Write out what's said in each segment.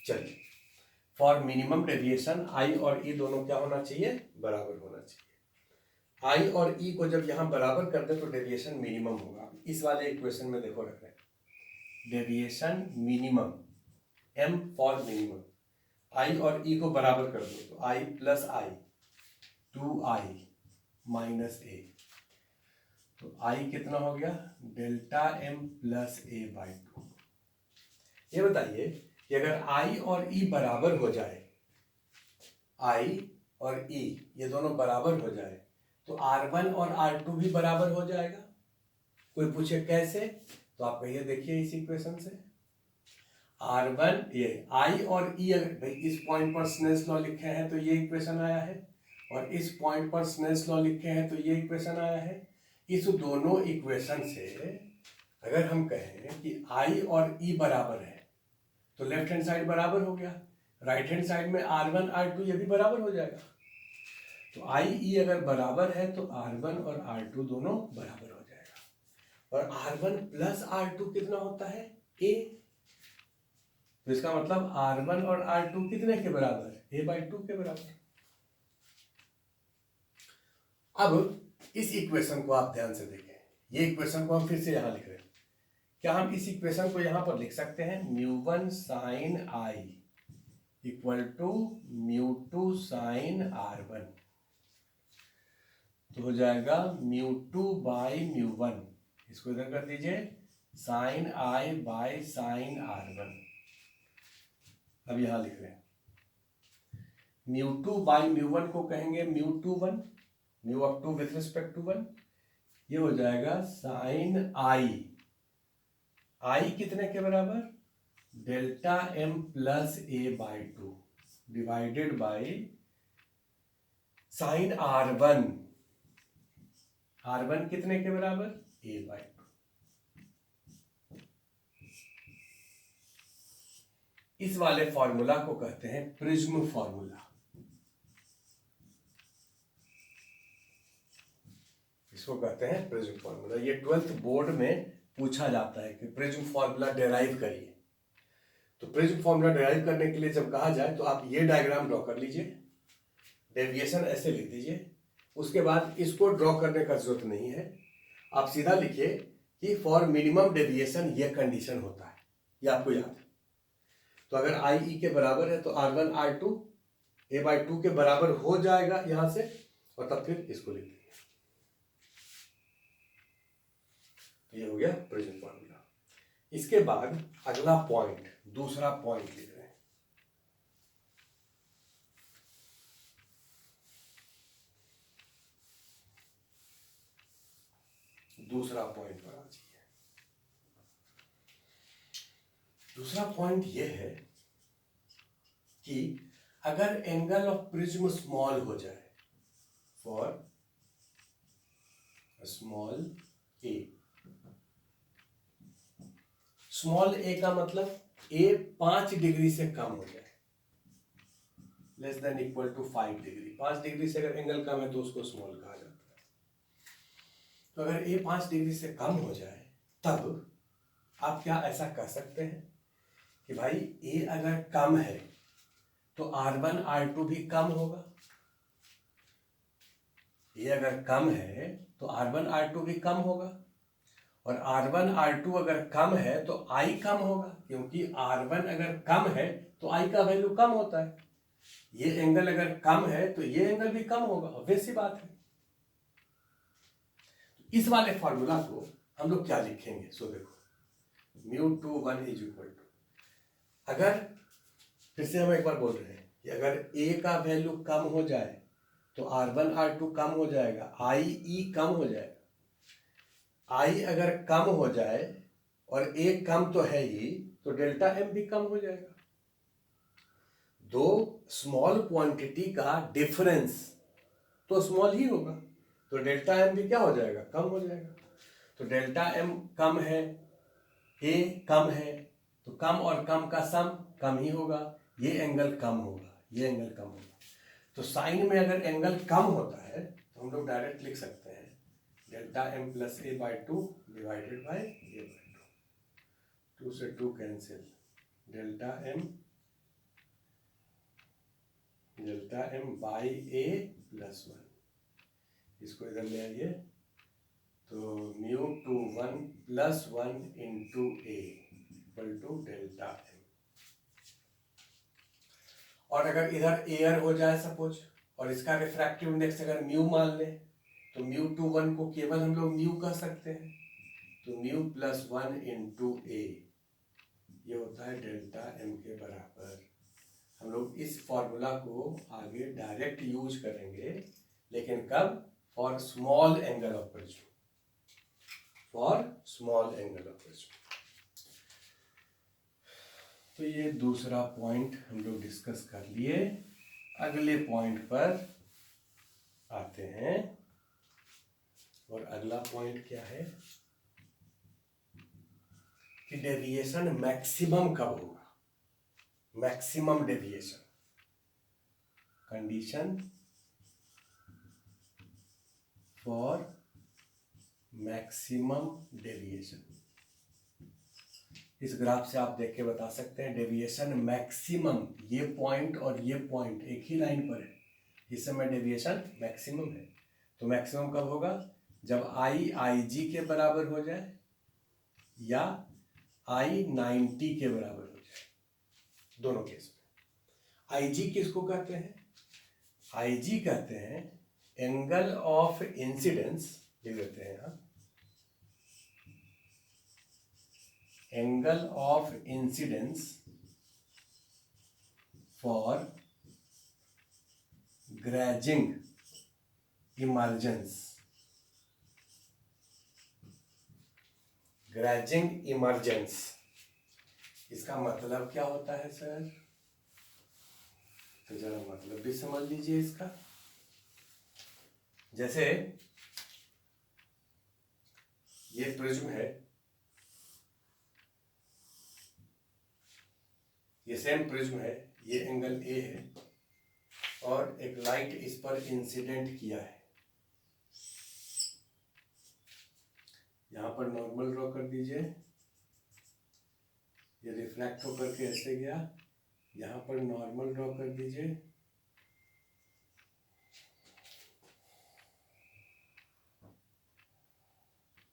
चलिए, for minimum deviation आई और ई दोनों क्या होना चाहिए, बराबर होना चाहिए। आई और ई को जब यहाँ बराबर कर दे तो डेविएशन मिनिमम होगा। इस वाले इक्वेशन में देखो रख रहे हैं deviation minimum, M for minimum, I और ई को बराबर कर दो तो आई प्लस आई, 2i माइनस ए, तो आई कितना हो गया, delta M plus A by 2। ये बताइए कि अगर आई और ई बराबर हो जाए, आई और ई ये दोनों बराबर हो जाए तो R1 और R2 भी बराबर हो जाएगा। कोई पूछे कैसे, तो आप कहिए देखिए इस इक्वेशन से, R1 ये आई और ई, अगर भाई इस पॉइंट पर स्नेल्स लॉ लिखे हैं तो ये इक्वेशन आया है, और इस पॉइंट पर स्नेल्स लॉ लिखे हैं तो ये इक्वेशन आया है। इस दोनों इक्वेशन से अगर हम कहें कि आई और ई बराबर है तो लेफ्ट हैंड साइड बराबर हो गया, राइट हैंड साइड में R1 R2 ये भी बराबर हो जाएगा। तो आई ई अगर बराबर है तो R1 और R2 दोनों बराबर हो जाएगा, और R1 प्लस R2 कितना होता है, A। तो इसका मतलब R1 और R2 कितने के बराबर, A/2 के बराबर। अब इस इक्वेशन को आप ध्यान से देखें, ये इक्वेशन को हम फिर से यहां लिख रहे हैं। क्या हम इस इक्वेशन को यहां पर लिख सकते हैं, μ1 sin I equal to μ2 sin R1, तो हो जाएगा μ2 बाई μ1, इसको इधर कर दीजिए, sin I by sin R1। अब यहां लिख रहे हैं μ2 बाई μ1 को कहेंगे μ21, μ(2) विथ रिस्पेक्ट टू 1, ये हो जाएगा sin I कितने के बराबर, delta m plus A by 2 divided by sine R1 कितने के बराबर, A/2। इस वाले फॉर्मूला को कहते हैं प्रिज्म फॉर्मूला। इसको कहते हैं प्रिज्म फॉर्मूला। ये 12th बोर्ड में पूछा जाता है कि प्रिज्म फॉर्मूला डेराइव करिए। तो प्रिज्म फॉर्मूला डेराइव करने के लिए जब कहा जाए तो आप ये डायग्राम ड्रॉ कर लीजिए, डेविएशन ऐसे लिख दीजिए, उसके बाद इसको ड्रॉ करने का जरूरत नहीं है, आप सीधा लिखिए कि फॉर मिनिमम डेविएशन ये कंडीशन होता है, ये आपको याद है। तो अगर आई ई के बराबर है तो R1 R2 A/2 के बराबर हो जाएगा यहां से, और तब फिर इसको लिख दीजिए। तो ये हो गया प्रिज्म फॉर्मूला। इसके बाद अगला पॉइंट, दूसरा पॉइंट लिख रहे हैं। दूसरा पॉइंट पर आ जाइए। दूसरा पॉइंट ये है कि अगर एंगल ऑफ प्रिज्म स्मॉल हो जाए, for small A, small A का मतलब ए 5 डिग्री से कम हो जाए, less than equal to 5 degree. 5 degree से अगर एंगल कम है तो उसको स्मॉल कहा जाता है। तो अगर ए 5 डिग्री से कम हो जाए तब आप क्या ऐसा कह सकते हैं कि भाई ए अगर कम है तो R1 R2 भी कम होगा। ए अगर कम है तो R1 R2 भी कम होगा, और R1 R2 अगर कम है तो I कम होगा, क्योंकि R1 अगर कम है तो I का वैल्यू कम होता है। ये एंगल अगर कम है तो ये एंगल भी कम होगा, ऑब्वियस सी बात है। इस वाले फॉर्मूला को हम लोग क्या लिखेंगे, सो देखो μ21 इज इक्वल टू, अगर फिर से हम एक बार बोल रहे हैं कि अगर A का वैल्यू कम हो जाए तो R1 R2 कम हो जाएगा, I E कम हो जाएगा। I अगर कम हो जाए और A कम तो है ही, तो डेल्टा M भी कम हो जाएगा। दो स्मॉल क्वांटिटी का डिफरेंस तो स्मॉल ही होगा, तो डेल्टा M भी क्या हो जाएगा, कम हो जाएगा। तो डेल्टा M कम है, A कम है, तो कम और कम का सम कम ही होगा, ये एंगल कम होगा, ये एंगल कम होगा। तो साइन में अगर एंगल कम होता है तो हम लोग डायरेक्ट लिख सकते हैं delta M plus A/2 divided by A/2, 2 से 2 cancel, delta M delta M by A plus 1। इसको इधर ले आइए, तो mu to 1 plus 1 into A equal to delta M. और अगर इधर एयर हो जाए सपोज, और इसका रिफ्रैक्टिव इंडेक्स अगर म्यू मान ले, तो म्यू टू 1 को केवल हम लोग म्यू कर सकते हैं, तो म्यू प्लस 1 इंटू ए, ये होता है डेल्टा एम के बराबर। हम लोग इस फॉर्मूला को आगे डायरेक्ट यूज करेंगे, लेकिन कब? For small angle of prism, for small angle of prism. तो ये दूसरा पॉइंट हम लोग डिस्कस कर लिए। अगले पॉइंट पर आते हैं, और अगला पॉइंट क्या है कि डेविएशन मैक्सिमम कब होगा? Maximum deviation condition for maximum deviation. इस ग्राफ से आप देख के बता सकते हैं डेविएशन मैक्सिमम, ये पॉइंट और ये पॉइंट एक ही लाइन पर है, इस समय डेविएशन मैक्सिमम है। तो मैक्सिमम कब होगा? जब आई आई जी के बराबर हो जाए या आई 90 के बराबर हो जाए। दोनों केस में आई जी किसको कहते हैं? आई जी कहते हैं एंगल ऑफ इंसिडेंस, लिख देते हैं यहाँ, angle of incidence for grazing emergence. Grazing emergence, इसका मतलब क्या होता है सर? तो जरा मतलब भी समझ लीजिए इसका। जैसे ये प्रिज्म है, ये सेम प्रिज्म है, ये एंगल ए है, और एक लाइट इस पर इंसिडेंट किया है। यहां पर नॉर्मल ड्रॉ कर दीजिए, ये रिफ्रैक्ट होकर के ऐसे गया, यहां पर नॉर्मल ड्रॉ कर दीजिए,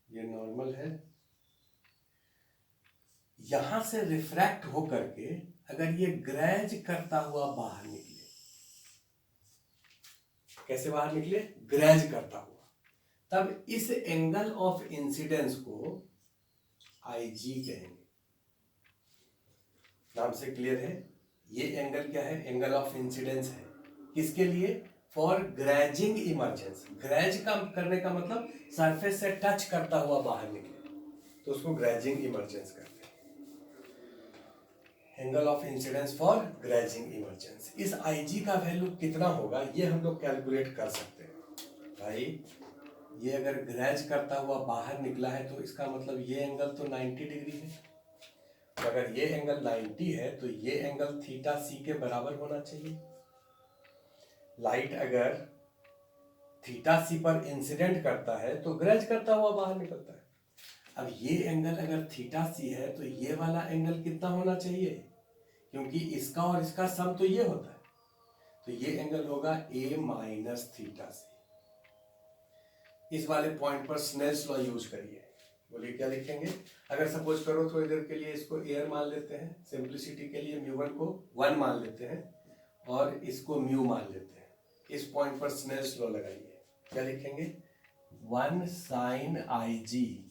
ये नॉर्मल है। यहां से रिफ्रैक्ट होकर के अगर ये ग्रेज करता हुआ बाहर निकले, कैसे बाहर निकले? ग्रेज करता हुआ, तब इस एंगल ऑफ इंसिडेंस को आई जी कहेंगे। नाम से क्लियर है? ये एंगल क्या है? एंगल ऑफ इंसिडेंस है। किसके लिए? For grazing emergence. ग्रेज का करने का मतलब सरफेस से टच करता हुआ बाहर निकले, तो उसको ग्रेजिंग इमर्जेंस करते हैं। Angle of incidence for grazing emergence. इस आई जी का वैल्यू कितना होगा ये हम लोग कैलकुलेट कर सकते हैं। भाई ये अगर ग्रेज करता हुआ बाहर निकला है तो इसका मतलब ये एंगल तो 90 डिग्री है। तो अगर ये एंगल 90 है तो ये एंगल थीटा सी के बराबर होना चाहिए। लाइट अगर थीटा सी पर इंसिडेंट करता है तो ग्रेज करता हुआ बाहर निकलता है। अब ये एंगल अगर थीटा सी है तो ये वाला एंगल कितना होना चाहिए? क्योंकि इसका और इसका सम तो ये होता है, तो ये एंगल होगा a माइनस थीटा सी। इस वाले पॉइंट पर स्नेल्स लॉ यूज करिए। बोलिए क्या लिखेंगे? अगर सपोज करो थोड़ी देर के लिए इसको एयर मान लेते हैं, सिंप्लिसिटी के लिए म्यू 1 को 1 मान लेते हैं और इसको म्यू मान लेते हैं। इस पॉइंट पर स्नेल्स लॉ लगाइए। क्या लिखेंगे? 1 sine I G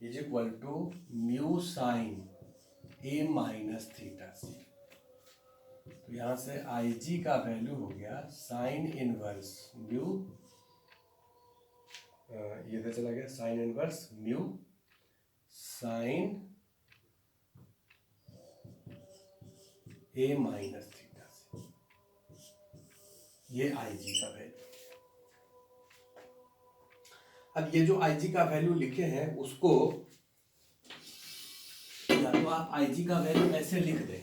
is equal to mu sine A minus theta C. तो यहां से आई जी का वैल्यू हो गया साइन इनवर्स म्यू, ये तो चला गया sign inverse mu sine A minus theta सी। ये आई जी का वैल्यू। अब ये जो आई जी का वैल्यू लिखे हैं उसको या तो आप आई जी का वैल्यू ऐसे लिख दें,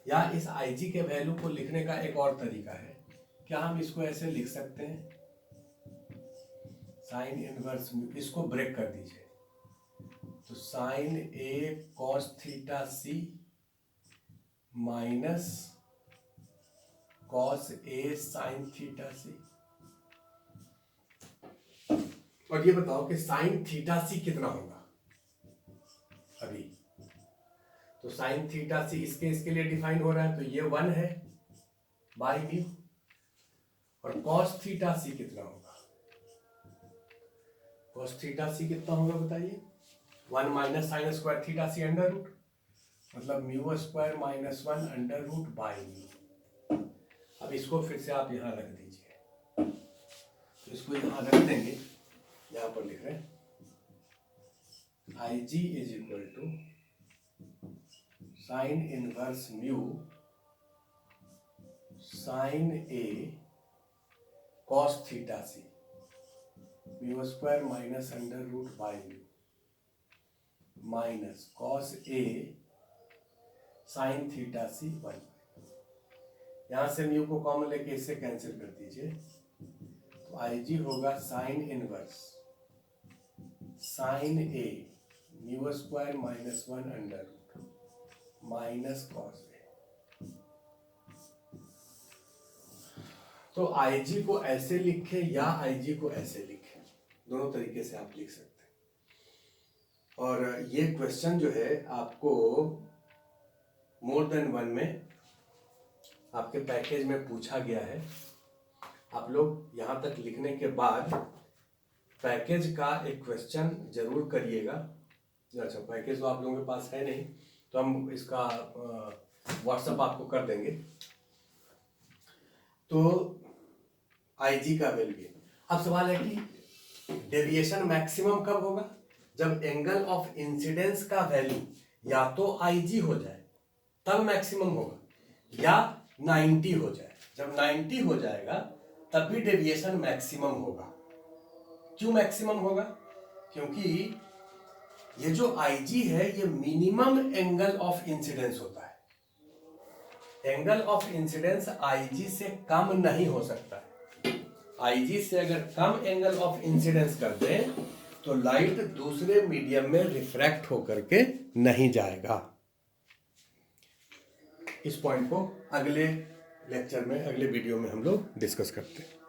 या इस आई जी के वैल्यू को लिखने का एक और तरीका है। क्या हम इसको ऐसे लिख सकते हैं? साइन इनवर्स, इसको ब्रेक कर दीजिए, तो sign A cos theta C minus cos A sine theta सी। और ये बताओ कि साइन थीटा सी कितना होगा अभी। तो साइन थीटा सी इसके लिए डिफाइन हो रहा है, तो ये 1 है बाई म्यू। और कॉस थीटा सी कितना होगा, कॉस थीटा सी कितना होगा बताइए, 1 minus sin square theta C under root, मतलब mu square minus 1 under root by mu. अब इसको फिर से आप यहां रख दीजिए, तो इसको यहां रख देंगे, यहां पर लिख रहे हैं I G is equal to sine inverse mu sine A cos theta C mu square minus under root by mu minus cos A sine theta C 1। यहां से म्यू को कॉमन लेके इससे कैंसिल कर दीजिए, तो आई जी होगा sine inverse sine A mu square minus 1 under root minus cos A. तो आई जी को ऐसे लिखे या आई जी को ऐसे लिखे, दोनों तरीके से आप लिख सकते हैं। और ये क्वेश्चन जो है आपको मोर देन 1 में आपके पैकेज में पूछा गया है। आप लोग यहाँ तक लिखने के बाद पैकेज का एक क्वेश्चन जरूर करिएगा। अच्छा, पैकेज तो आप लोगों के पास है नहीं, तो हम इसका व्हाट्सएप आपको कर देंगे। तो आईजी का वैल्यू, अब सवाल है कि डेविएशन मैक्सिमम कब होगा, जब एंगल ऑफ इंसिडेंस का वैल्यू या तो आईजी हो जाए तब मैक्सिमम होगा, या 90 हो जाए। जब 90 हो जाएगा तब भी डेविएशन मैक्सिमम होगा। क्यों मैक्सिमम होगा, क्योंकि ये जो आईजी है ये मिनिमम एंगल ऑफ इंसिडेंस होता है। एंगल ऑफ इंसिडेंस आईजी से कम नहीं हो सकता है। आईजी से अगर कम एंगल ऑफ इंसिडेंस कर दें तो लाइट दूसरे मीडियम में रिफ्रैक्ट होकर के नहीं जाएगा। इस पॉइंट को अगले लेक्चर में, अगले वीडियो में हम लोग डिस्कस करते हैं।